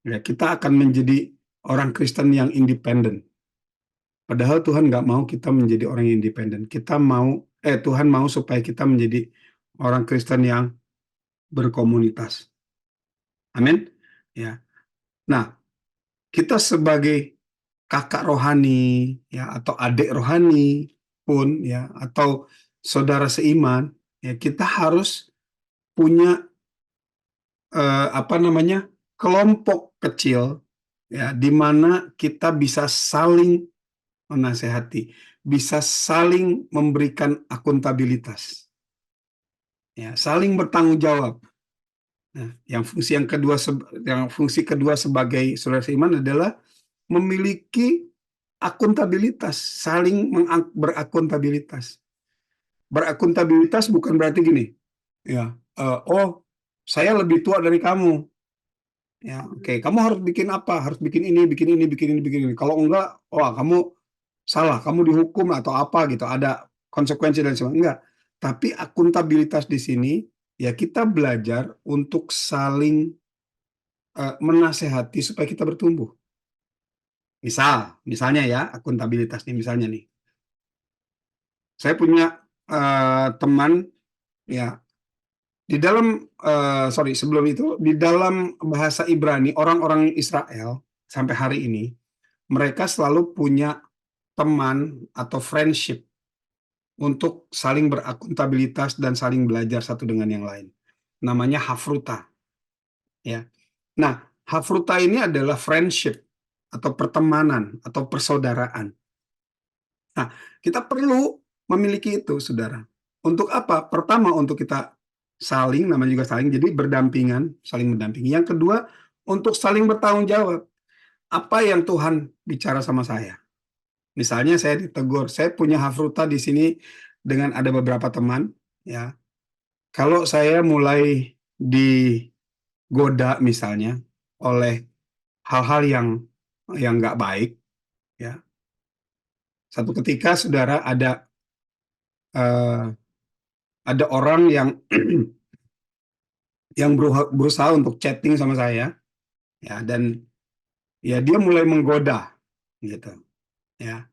Ya, kita akan menjadi orang Kristen yang independen. Padahal Tuhan nggak mau kita menjadi orang yang independen. Tuhan mau supaya kita menjadi orang Kristen yang berkomunitas. Amin. Ya. Nah, kita sebagai kakak rohani ya atau adik rohani pun ya atau saudara seiman ya kita harus punya kelompok kecil ya di mana kita bisa saling menasehati, bisa saling memberikan akuntabilitas. Ya, saling bertanggung jawab. Nah, fungsi kedua sebagai saudara seiman adalah memiliki akuntabilitas, saling berakuntabilitas. Berakuntabilitas bukan berarti gini, ya, oh saya lebih tua dari kamu, ya, oke, kamu harus bikin apa? Harus bikin ini, bikin ini, bikin ini, bikin ini. Kalau enggak, wah kamu salah, kamu dihukum atau apa gitu, ada konsekuensi dan sebagainya. Enggak. Tapi akuntabilitas di sini ya kita belajar untuk saling menasehati supaya kita bertumbuh. Misalnya ya, akuntabilitas nih, misalnya nih. Saya punya teman ya di dalam sebelum itu di dalam bahasa Ibrani orang-orang Israel sampai hari ini mereka selalu punya teman atau friendship untuk saling berakuntabilitas dan saling belajar satu dengan yang lain. Namanya hafruta. Ya. Nah, hafruta ini adalah friendship atau pertemanan atau persaudaraan. Nah, kita perlu memiliki itu, saudara. Untuk apa? Pertama, untuk kita saling, namanya juga saling, jadi berdampingan, saling mendampingi. Yang kedua, untuk saling bertanggung jawab. Apa yang Tuhan bicara sama saya? Misalnya saya ditegur, saya punya hafruta di sini dengan ada beberapa teman, ya. Kalau saya mulai digoda misalnya oleh hal-hal yang nggak baik, ya. Satu ketika, saudara, ada orang yang yang berusaha untuk chatting sama saya, ya, dan ya dia mulai menggoda, gitu, ya.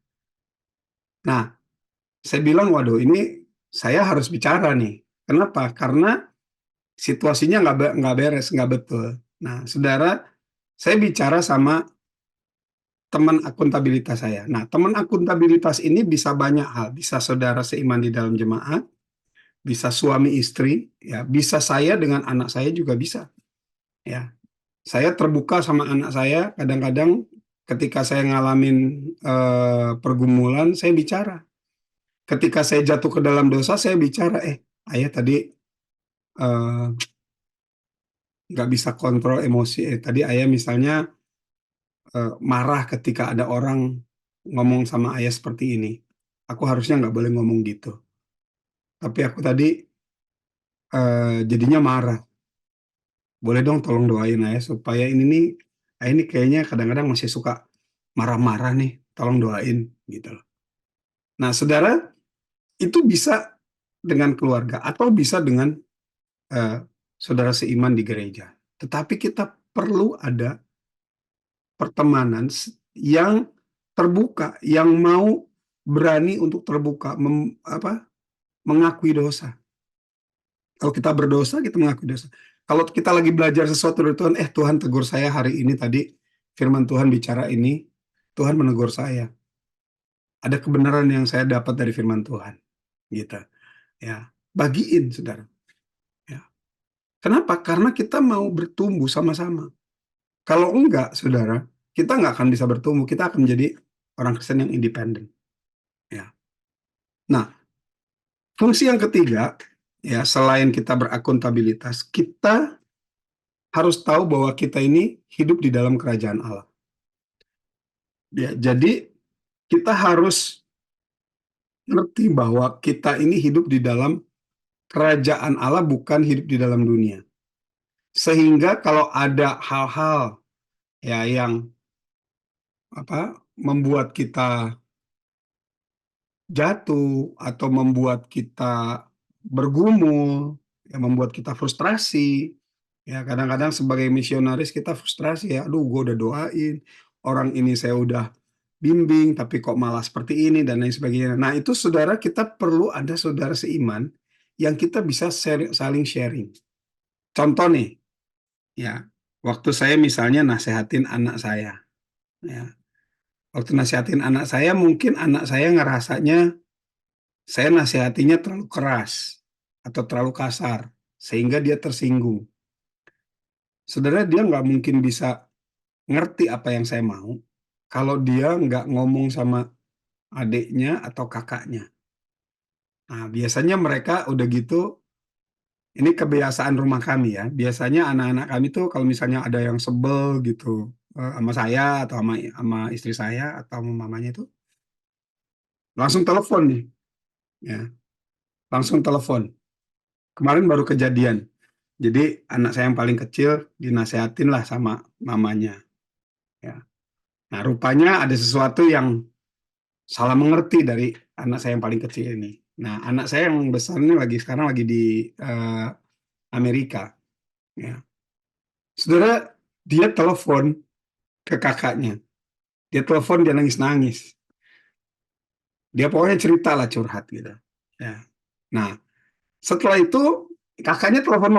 Nah, saya bilang, waduh, ini saya harus bicara nih. Kenapa? Karena situasinya nggak beres, nggak betul. Nah, saudara, saya bicara sama teman akuntabilitas saya. Nah, teman akuntabilitas ini bisa banyak hal. Bisa saudara seiman di dalam jemaat, bisa suami istri, ya, bisa saya dengan anak saya juga bisa. Ya, saya terbuka sama anak saya. Kadang-kadang ketika saya ngalamin pergumulan, saya bicara. Ketika saya jatuh ke dalam dosa, saya bicara, ayah tadi nggak bisa kontrol emosi. Tadi ayah misalnya marah ketika ada orang ngomong sama ayah seperti ini. Aku harusnya nggak boleh ngomong gitu. Tapi aku tadi jadinya marah. Boleh dong tolong doain ayah supaya ini nih, ayah ini kayaknya kadang-kadang masih suka marah-marah nih. Tolong doain gitu loh. Nah, saudara, itu bisa dengan keluarga atau bisa dengan saudara seiman di gereja. Tetapi kita perlu ada pertemanan yang terbuka, yang mau berani untuk terbuka, mengakui dosa. Kalau kita berdosa, kita mengakui dosa. Kalau kita lagi belajar sesuatu dari Tuhan, Tuhan tegur saya hari ini tadi, firman Tuhan bicara ini, Tuhan menegur saya. Ada kebenaran yang saya dapat dari firman Tuhan, gitu. Ya, bagiin, saudara. Ya. Kenapa? Karena kita mau bertumbuh sama-sama. Kalau enggak, saudara, kita nggak akan bisa bertumbuh. Kita akan menjadi orang Kristen yang independen. Ya. Nah, fungsi yang ketiga, ya, selain kita berakuntabilitas, kita harus tahu bahwa kita ini hidup di dalam kerajaan Allah. Ya, jadi kita harus ngerti bahwa kita ini hidup di dalam kerajaan Allah, bukan hidup di dalam dunia. Sehingga kalau ada hal-hal ya yang membuat kita jatuh atau membuat kita bergumul, ya, membuat kita frustrasi. Ya, kadang-kadang sebagai misionaris kita frustrasi ya, aduh gue udah doain, orang ini saya udah bimbing, tapi kok malah seperti ini dan lain sebagainya. Nah, itu saudara, kita perlu ada saudara seiman yang kita bisa saling sharing. Contoh nih, ya, waktu saya misalnya nasehatin anak saya, ya, waktu nasihatin anak saya, mungkin anak saya ngerasanya saya nasihatinya terlalu keras atau terlalu kasar, sehingga dia tersinggung. Saudara, dia nggak mungkin bisa ngerti apa yang saya mau kalau dia nggak ngomong sama adiknya atau kakaknya. Nah, biasanya mereka udah gitu, ini kebiasaan rumah kami ya. Biasanya anak-anak kami tuh kalau misalnya ada yang sebel gitu sama saya atau sama istri saya atau sama mamanya itu, langsung telepon nih, ya, langsung telepon. Kemarin baru kejadian. Jadi anak saya yang paling kecil dinasehatin lah sama mamanya. Ya. Nah, rupanya ada sesuatu yang salah mengerti dari anak saya yang paling kecil ini. Nah, anak saya yang besar ini sekarang lagi di Amerika. Ya. Saudara, dia telepon ke kakaknya. Dia telepon, dia nangis-nangis. Dia pokoknya cerita lah, curhat gitu. Ya. Nah, setelah itu kakaknya telepon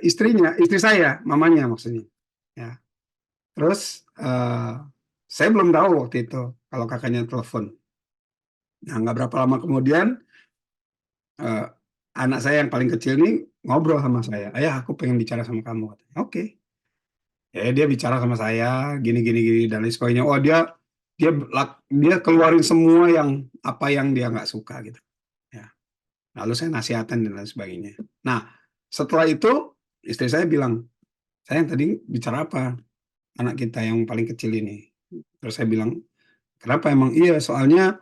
istri saya, mamanya maksudnya. Ya. Terus saya belum tahu waktu itu kalau kakaknya telepon. Nah, nggak berapa lama kemudian eh, anak saya yang paling kecil ini ngobrol sama saya. Ayah, aku pengen bicara sama kamu. Oke. Ya, dia bicara sama saya, gini gini gini dan lain sebagainya. Oh, dia dia keluarin semua apa yang dia nggak suka gitu. Ya. Lalu saya nasihatan dan lain sebagainya. Nah, setelah itu istri saya bilang, saya yang tadi bicara apa? Anak kita yang paling kecil ini. Terus saya bilang, kenapa emang? Iya, soalnya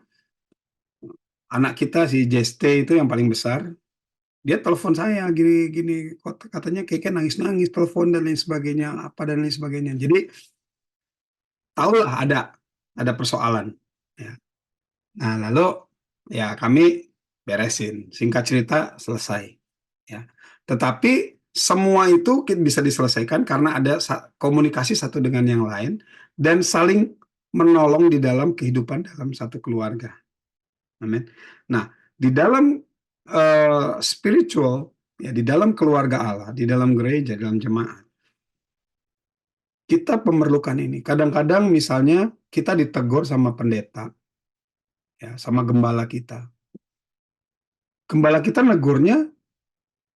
anak kita si JST itu yang paling besar, dia telepon saya gini-gini, katanya kayak nangis-nangis, telepon dan lain sebagainya, apa dan lain sebagainya. Jadi tahulah ada persoalan. Ya. Nah, lalu ya kami beresin. Singkat cerita selesai. Ya. Tetapi semua itu bisa diselesaikan karena ada komunikasi satu dengan yang lain dan saling menolong di dalam kehidupan dalam satu keluarga. Amin. Nah, di dalam spiritual, ya, di dalam keluarga Allah, di dalam gereja, dalam jemaat, kita memerlukan ini. Kadang-kadang misalnya kita ditegur sama pendeta, ya, sama gembala kita. Gembala kita negurnya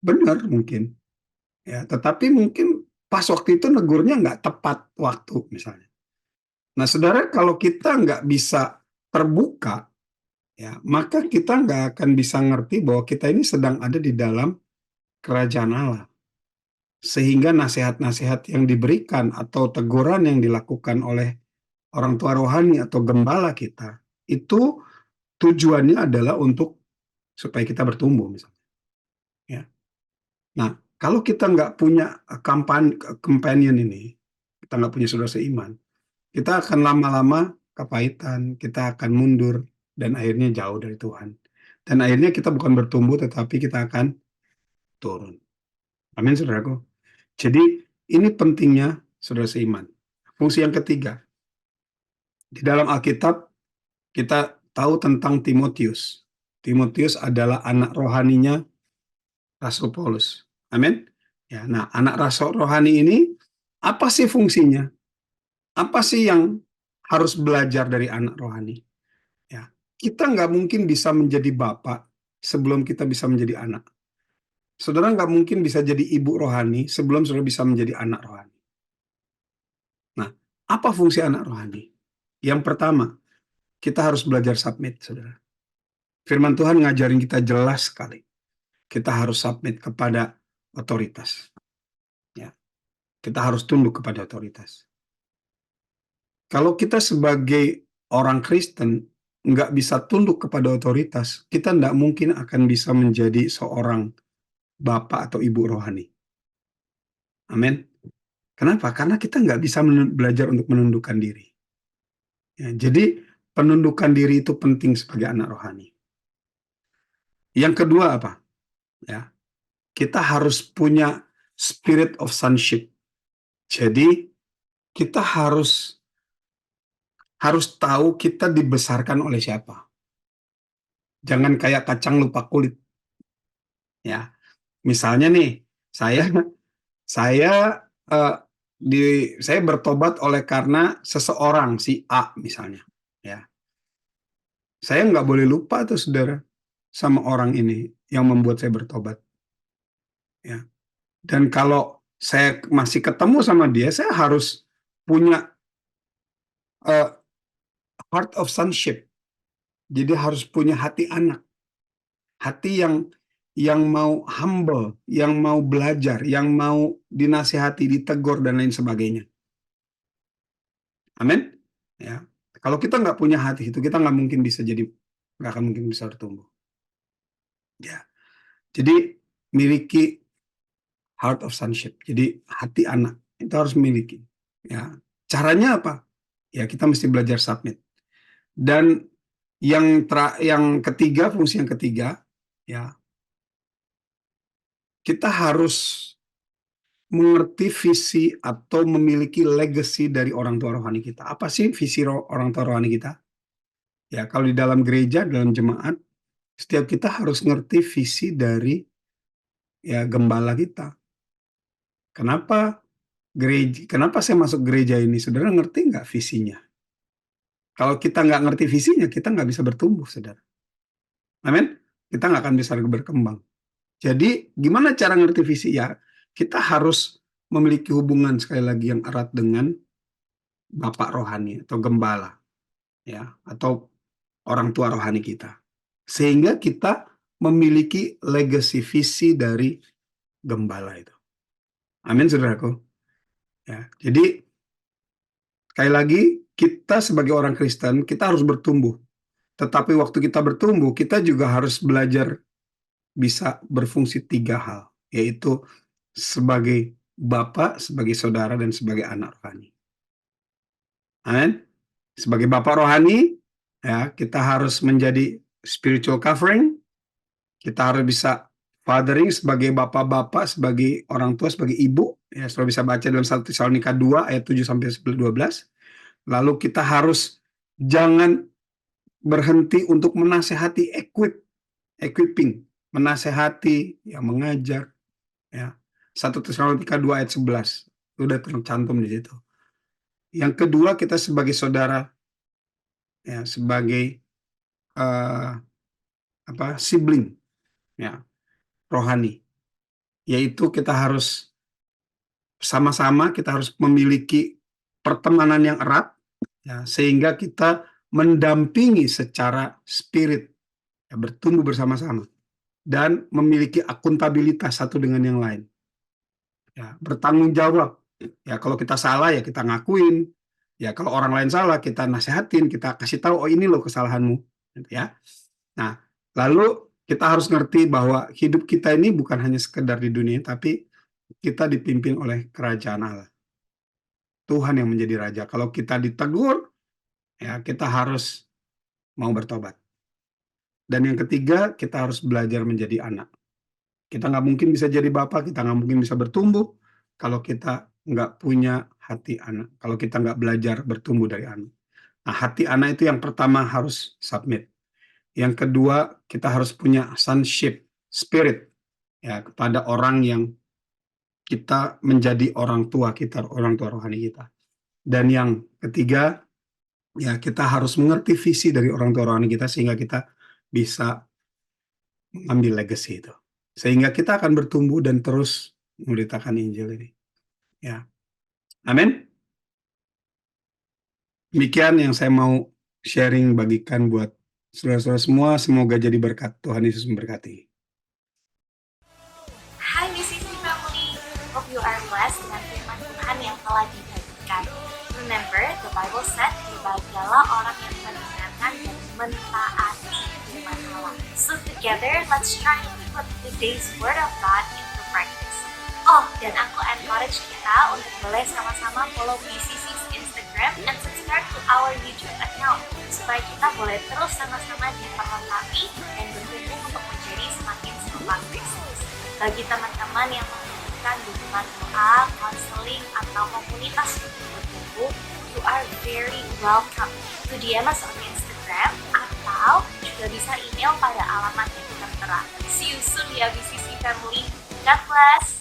benar mungkin, ya, tetapi mungkin pas waktu itu negurnya nggak tepat waktu misalnya. Nah, saudara, kalau kita nggak bisa terbuka, ya, maka kita nggak akan bisa ngerti bahwa kita ini sedang ada di dalam kerajaan Allah. Sehingga nasihat-nasihat yang diberikan atau teguran yang dilakukan oleh orang tua rohani atau gembala kita, itu tujuannya adalah untuk supaya kita bertumbuh misalnya. Ya. Nah, kalau kita nggak punya companion ini, kita nggak punya saudara seiman, kita akan lama-lama kepahitan, kita akan mundur, dan akhirnya jauh dari Tuhan. Dan akhirnya kita bukan bertumbuh, tetapi kita akan turun. Amin, saudaraku. Jadi, ini pentingnya saudara seiman. Fungsi yang ketiga, di dalam Alkitab kita tahu tentang Timotius. Timotius adalah anak rohaninya Rasul Paulus. Amin. Ya, nah, anak rasul rohani ini apa sih fungsinya? Apa sih yang harus belajar dari anak rohani? Ya, kita nggak mungkin bisa menjadi bapak sebelum kita bisa menjadi anak. Saudara nggak mungkin bisa jadi ibu rohani sebelum saudara bisa menjadi anak rohani. Nah, apa fungsi anak rohani? Yang pertama, kita harus belajar submit, saudara. Firman Tuhan ngajarin kita jelas sekali. Kita harus submit kepada otoritas. Ya, kita harus tunduk kepada otoritas. Kalau kita sebagai orang Kristen nggak bisa tunduk kepada otoritas, kita nggak mungkin akan bisa menjadi seorang bapak atau ibu rohani. Amin. Kenapa? Karena kita nggak bisa belajar untuk menundukkan diri. Ya, jadi penundukan diri itu penting sebagai anak rohani. Yang kedua apa? Ya, kita harus punya spirit of sonship. Jadi kita harus tahu kita dibesarkan oleh siapa. Jangan kayak kacang lupa kulit. Ya, misalnya nih, saya eh, saya bertobat oleh karena seseorang si A misalnya. Ya, saya nggak boleh lupa tuh saudara sama orang ini yang membuat saya bertobat. Ya, dan kalau saya masih ketemu sama dia, saya harus punya eh, heart of sonship. Jadi harus punya hati anak, hati yang mau humble, yang mau belajar, yang mau dinasihati, ditegur dan lain sebagainya. Amin. Ya, kalau kita nggak punya hati itu, kita nggak akan mungkin bisa bertumbuh. Ya, jadi miliki heart of sonship. Jadi hati anak itu harus miliki. Ya, caranya apa? Ya kita mesti belajar submit. Dan yang ketiga, fungsi yang ketiga, ya kita harus mengerti visi atau memiliki legacy dari orang tua rohani kita. Apa sih visi orang tua rohani kita? Ya, kalau di dalam gereja, dalam jemaat, setiap kita harus ngerti visi dari ya gembala kita. Kenapa saya masuk gereja ini? Saudara ngerti nggak visinya? Kalau kita nggak ngerti visinya, kita nggak bisa bertumbuh, saudara. Amin? Kita nggak akan bisa berkembang. Jadi, gimana cara ngerti visi? Ya, kita harus memiliki hubungan sekali lagi yang erat dengan bapak rohani atau gembala, ya, atau orang tua rohani kita. Sehingga kita memiliki legacy visi dari gembala itu. Amin, saudaraku. Ya, jadi sekali lagi kita sebagai orang Kristen kita harus bertumbuh. Tetapi waktu kita bertumbuh, kita juga harus belajar bisa berfungsi 3 hal, yaitu sebagai bapak, sebagai saudara, dan sebagai anak rohani. Amin. Sebagai bapak rohani, ya kita harus menjadi spiritual covering. Kita harus bisa fathering sebagai bapak-bapak, sebagai orang tua, sebagai ibu. Ya, sudah bisa baca dalam 1 Tesalonika 2 ayat 7 sampai 12. Lalu kita harus jangan berhenti untuk menasehati, equipping, menasehati, yang mengajar, ya. 1 Tesalonika 2 ayat 11 udah tercantum di situ. Yang kedua, kita sebagai saudara, ya, sebagai sibling, ya, rohani, yaitu kita harus sama-sama, kita harus memiliki pertemanan yang erat, ya, sehingga kita mendampingi secara spirit, ya, bertumbuh bersama-sama dan memiliki akuntabilitas satu dengan yang lain, ya, bertanggung jawab. Ya, kalau kita salah ya kita ngakuin, ya kalau orang lain salah kita nasehatin, kita kasih tahu, oh ini loh kesalahanmu, gitu ya. Nah, lalu kita harus ngerti bahwa hidup kita ini bukan hanya sekedar di dunia, tapi kita dipimpin oleh kerajaan Allah. Tuhan yang menjadi raja. Kalau kita ditegur, ya kita harus mau bertobat. Dan yang ketiga, kita harus belajar menjadi anak. Kita nggak mungkin bisa jadi bapak, kita nggak mungkin bisa bertumbuh kalau kita nggak punya hati anak, kalau kita nggak belajar bertumbuh dari anak. Nah, hati anak itu yang pertama harus submit. Yang kedua, kita harus punya sonship spirit ya kepada orang yang kita menjadi orang tua kita, orang tua rohani kita. Dan yang ketiga, ya kita harus mengerti visi dari orang tua rohani kita sehingga kita bisa mengambil legacy itu. Sehingga kita akan bertumbuh dan terus memberitakan Injil ini. Ya. Amin. Demikian yang saya mau sharing bagikan buat saudara-saudara semua. Semoga jadi berkat. Tuhan Yesus memberkati. Hai BCC Family, hope you are blessed dengan firman Tuhan yang telah dibagikan. Remember, the Bible said, berbahagialah orang yang mendengarkan dan mentaati firman Allah. So together, let's try to put today's word of God into practice. Oh, dan aku encourage kita untuk boleh sama-sama follow BCC's Instagram and subscribe to our YouTube account supaya kita boleh terus sama-sama diperlengkapi dan bertumbuh untuk menjadi semakin serupa Kristus. Bagi teman-teman yang membutuhkan dukungan doa, konseling, atau komunitas untuk bertumbuh, you are very welcome to DM us on Instagram atau juga bisa email pada alamat yang tertera. See you soon ya BCC Family. God bless!